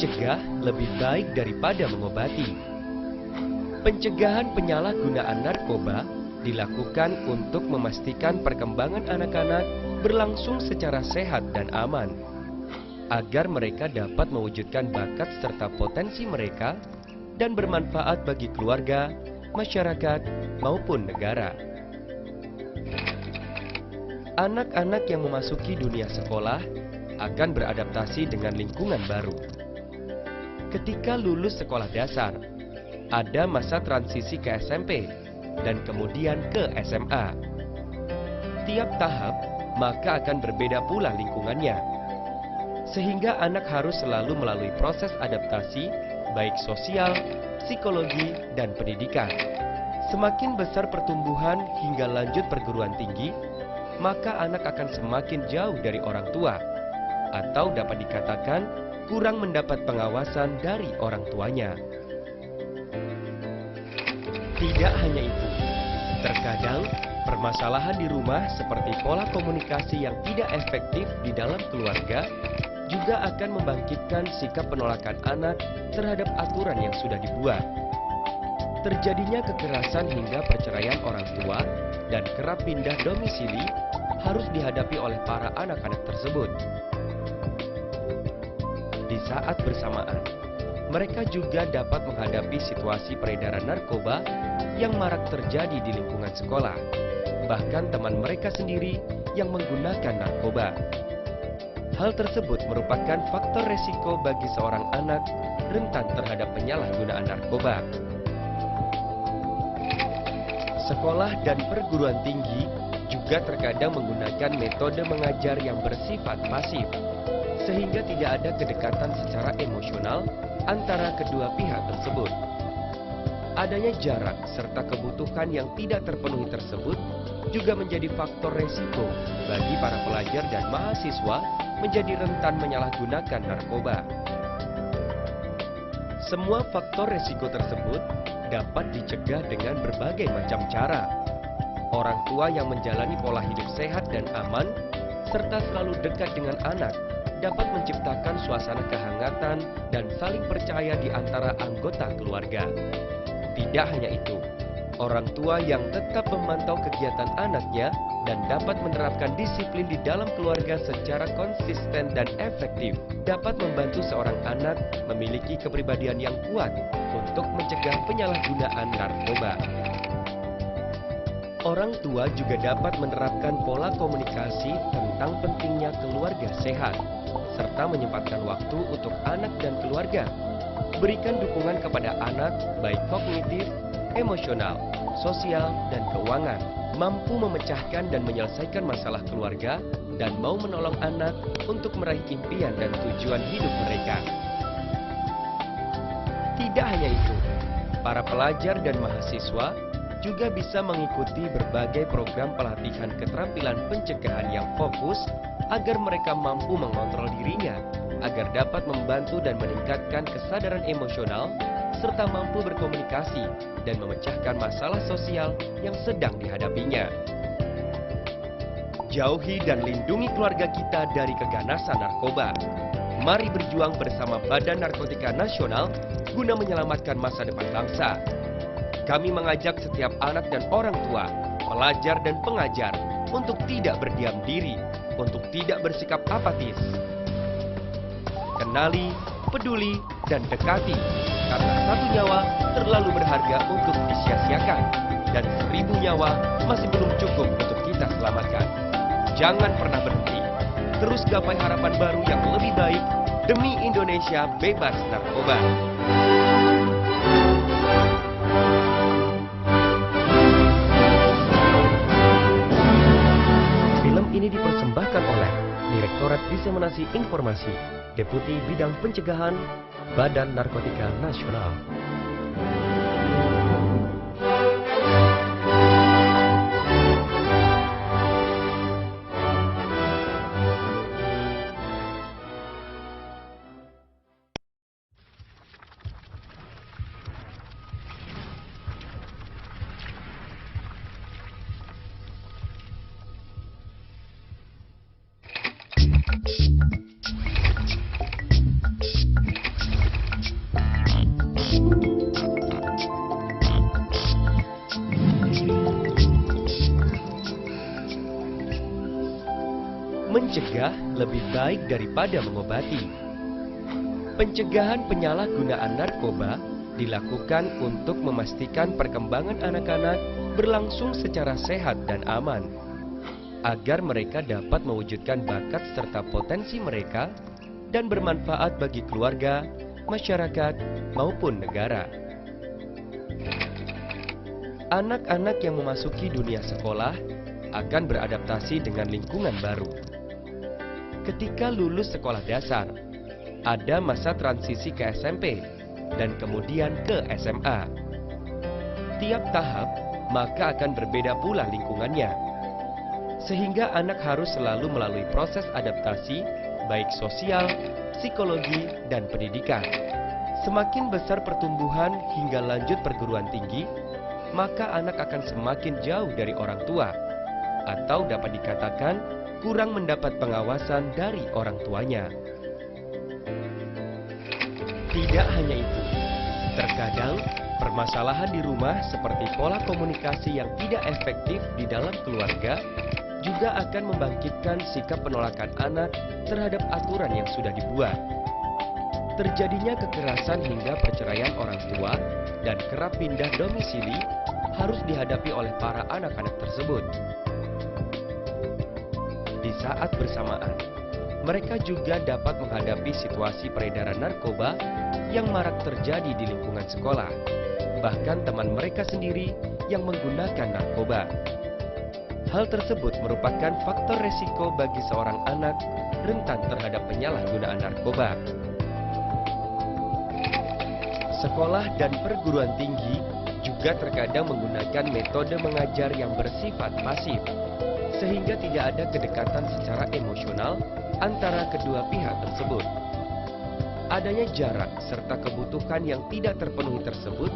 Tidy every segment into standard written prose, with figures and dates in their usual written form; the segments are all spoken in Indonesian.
Mencegah lebih baik daripada mengobati. Pencegahan penyalahgunaan narkoba dilakukan untuk memastikan perkembangan anak-anak berlangsung secara sehat dan aman, agar mereka dapat mewujudkan bakat serta potensi mereka dan bermanfaat bagi keluarga, masyarakat, maupun negara. Anak-anak yang memasuki dunia sekolah akan beradaptasi dengan lingkungan baru. Ketika lulus sekolah dasar, ada masa transisi ke SMP dan kemudian ke SMA. Tiap tahap maka akan berbeda pula lingkungannya, sehingga anak harus selalu melalui proses adaptasi baik sosial, psikologi, dan pendidikan. Semakin besar pertumbuhan hingga lanjut perguruan tinggi, maka anak akan semakin jauh dari orang tua, atau dapat dikatakan kurang mendapat pengawasan dari orang tuanya. Tidak hanya itu, terkadang permasalahan di rumah seperti pola komunikasi yang tidak efektif di dalam keluarga juga akan membangkitkan sikap penolakan anak terhadap aturan yang sudah dibuat. Terjadinya kekerasan hingga perceraian orang tua dan kerap pindah domisili harus dihadapi oleh para anak-anak tersebut. Di saat bersamaan, mereka juga dapat menghadapi situasi peredaran narkoba yang marak terjadi di lingkungan sekolah, bahkan teman mereka sendiri yang menggunakan narkoba. Hal tersebut merupakan faktor resiko bagi seorang anak rentan terhadap penyalahgunaan narkoba. Sekolah dan perguruan tinggi juga terkadang menggunakan metode mengajar yang bersifat pasif, sehingga tidak ada kedekatan secara emosional antara kedua pihak tersebut. Adanya jarak serta kebutuhan yang tidak terpenuhi tersebut juga menjadi faktor resiko bagi para pelajar dan mahasiswa menjadi rentan menyalahgunakan narkoba. Semua faktor resiko tersebut dapat dicegah dengan berbagai macam cara. Orang tua yang menjalani pola hidup sehat dan aman, serta selalu dekat dengan anak, dapat menciptakan suasana kehangatan dan saling percaya di antara anggota keluarga. Tidak hanya itu, orang tua yang tetap memantau kegiatan anaknya dan dapat menerapkan disiplin di dalam keluarga secara konsisten dan efektif dapat membantu seorang anak memiliki kepribadian yang kuat untuk mencegah penyalahgunaan narkoba. Orang tua juga dapat menerapkan pola komunikasi tentang pentingnya keluarga sehat, serta menyempatkan waktu untuk anak dan keluarga. Berikan dukungan kepada anak baik kognitif, emosional, sosial, dan keuangan, mampu memecahkan dan menyelesaikan masalah keluarga, dan mau menolong anak untuk meraih impian dan tujuan hidup mereka. Tidak hanya itu, para pelajar dan mahasiswa juga bisa mengikuti berbagai program pelatihan keterampilan pencegahan yang fokus agar mereka mampu mengontrol dirinya, agar dapat membantu dan meningkatkan kesadaran emosional, serta mampu berkomunikasi dan memecahkan masalah sosial yang sedang dihadapinya. Jauhi dan lindungi keluarga kita dari keganasan narkoba. Mari berjuang bersama Badan Narkotika Nasional guna menyelamatkan masa depan bangsa. Kami mengajak setiap anak dan orang tua, pelajar dan pengajar untuk tidak berdiam diri, untuk tidak bersikap apatis. Kenali, peduli, dan dekati, karena satu nyawa terlalu berharga untuk disia-siakan, dan 1000 nyawa masih belum cukup untuk kita selamatkan. Jangan pernah berhenti, terus gapai harapan baru yang lebih baik demi Indonesia bebas narkoba. Film ini dipersembahkan oleh Direktorat Diseminasi Informasi, Deputi Bidang Pencegahan, Badan Narkotika Nasional. mencegah lebih baik daripada mengobati. Pencegahan penyalahgunaan narkoba dilakukan untuk memastikan perkembangan anak-anak berlangsung secara sehat dan aman, agar mereka dapat mewujudkan bakat serta potensi mereka dan bermanfaat bagi keluarga, masyarakat, maupun negara. Anak-anak yang memasuki dunia sekolah akan beradaptasi dengan lingkungan baru. Ketika lulus sekolah dasar, ada masa transisi ke SMP dan kemudian ke SMA. Tiap tahap maka akan berbeda pula lingkungannya, sehingga anak harus selalu melalui proses adaptasi baik sosial, psikologi, dan pendidikan. Semakin besar pertumbuhan hingga lanjut perguruan tinggi, maka anak akan semakin jauh dari orang tua, atau dapat dikatakan kurang mendapat pengawasan dari orang tuanya. Tidak hanya itu, terkadang permasalahan di rumah seperti pola komunikasi yang tidak efektif di dalam keluarga juga akan membangkitkan sikap penolakan anak terhadap aturan yang sudah dibuat. Terjadinya kekerasan hingga perceraian orang tua dan kerap pindah domisili harus dihadapi oleh para anak-anak tersebut. Di saat bersamaan, mereka juga dapat menghadapi situasi peredaran narkoba yang marak terjadi di lingkungan sekolah, bahkan teman mereka sendiri yang menggunakan narkoba. Hal tersebut merupakan faktor resiko bagi seorang anak rentan terhadap penyalahgunaan narkoba. Sekolah dan perguruan tinggi juga terkadang menggunakan metode mengajar yang bersifat pasif, sehingga tidak ada kedekatan secara emosional antara kedua pihak tersebut. Adanya jarak serta kebutuhan yang tidak terpenuhi tersebut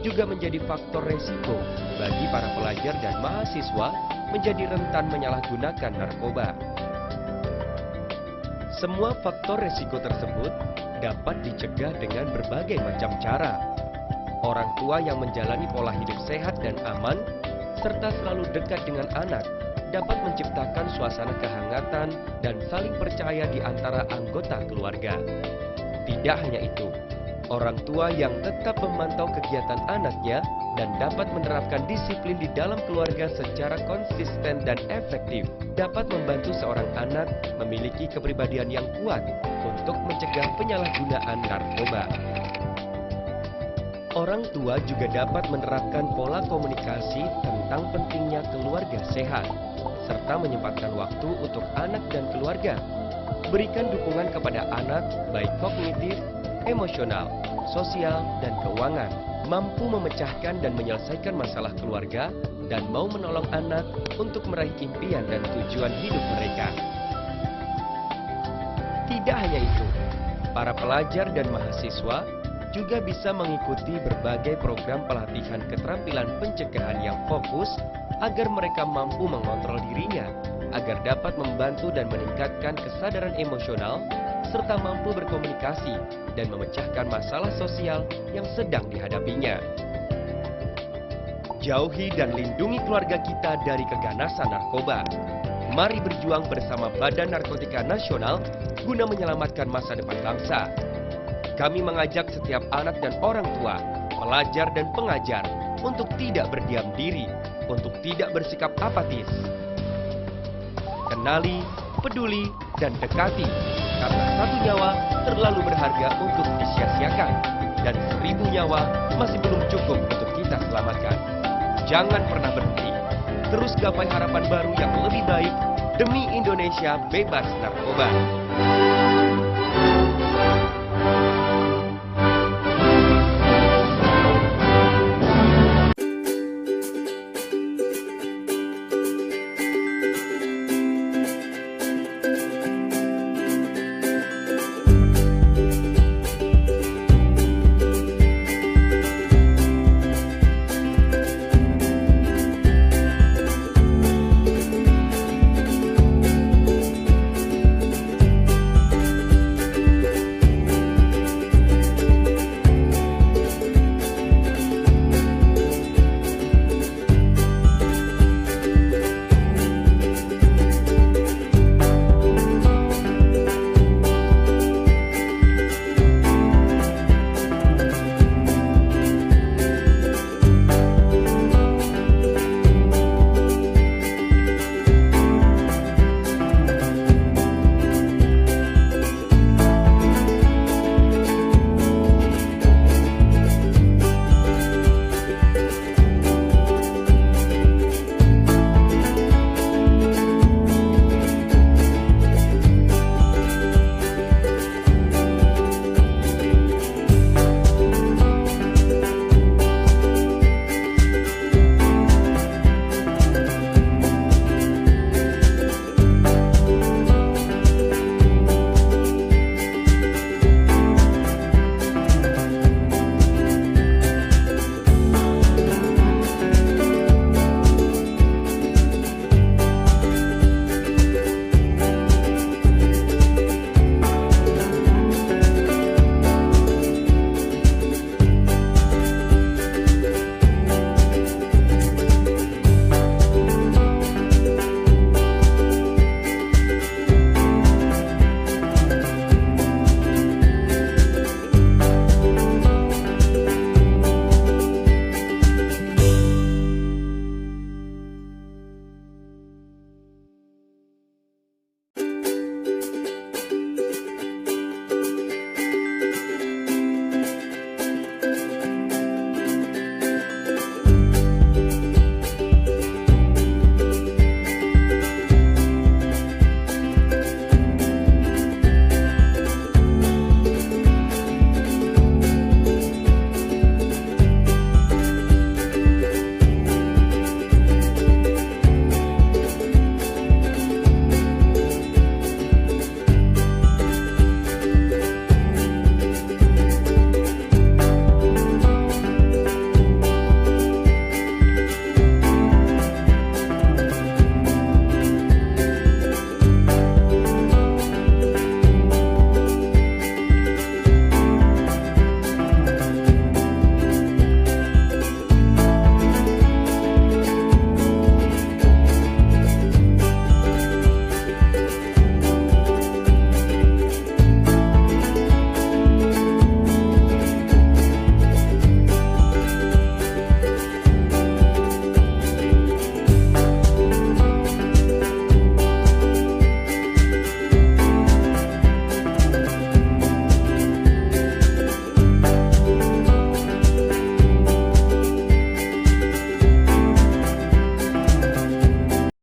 juga menjadi faktor resiko bagi para pelajar dan mahasiswa menjadi rentan menyalahgunakan narkoba. Semua faktor resiko tersebut dapat dicegah dengan berbagai macam cara. Orang tua yang menjalani pola hidup sehat dan aman, serta selalu dekat dengan anak, dapat menciptakan suasana kehangatan dan saling percaya di antara anggota keluarga. Tidak hanya itu, orang tua yang tetap memantau kegiatan anaknya dan dapat menerapkan disiplin di dalam keluarga secara konsisten dan efektif dapat membantu seorang anak memiliki kepribadian yang kuat untuk mencegah penyalahgunaan narkoba. Orang tua juga dapat menerapkan pola komunikasi tentang pentingnya keluarga sehat, serta menyempatkan waktu untuk anak dan keluarga. Berikan dukungan kepada anak baik kognitif, emosional, sosial, dan keuangan, mampu memecahkan dan menyelesaikan masalah keluarga, dan mau menolong anak untuk meraih impian dan tujuan hidup mereka. Tidak hanya itu, para pelajar dan mahasiswa juga bisa mengikuti berbagai program pelatihan keterampilan pencegahan yang fokus agar mereka mampu mengontrol dirinya, agar dapat membantu dan meningkatkan kesadaran emosional, serta mampu berkomunikasi dan memecahkan masalah sosial yang sedang dihadapinya. Jauhi dan lindungi keluarga kita dari keganasan narkoba. Mari berjuang bersama Badan Narkotika Nasional guna menyelamatkan masa depan bangsa. Kami mengajak setiap anak dan orang tua, pelajar dan pengajar untuk tidak berdiam diri, untuk tidak bersikap apatis. Kenali, peduli, dan dekati, karena satu nyawa terlalu berharga untuk disia-siakan, dan 1000 nyawa masih belum cukup untuk kita selamatkan. Jangan pernah berhenti, terus gapai harapan baru yang lebih baik demi Indonesia bebas narkoba.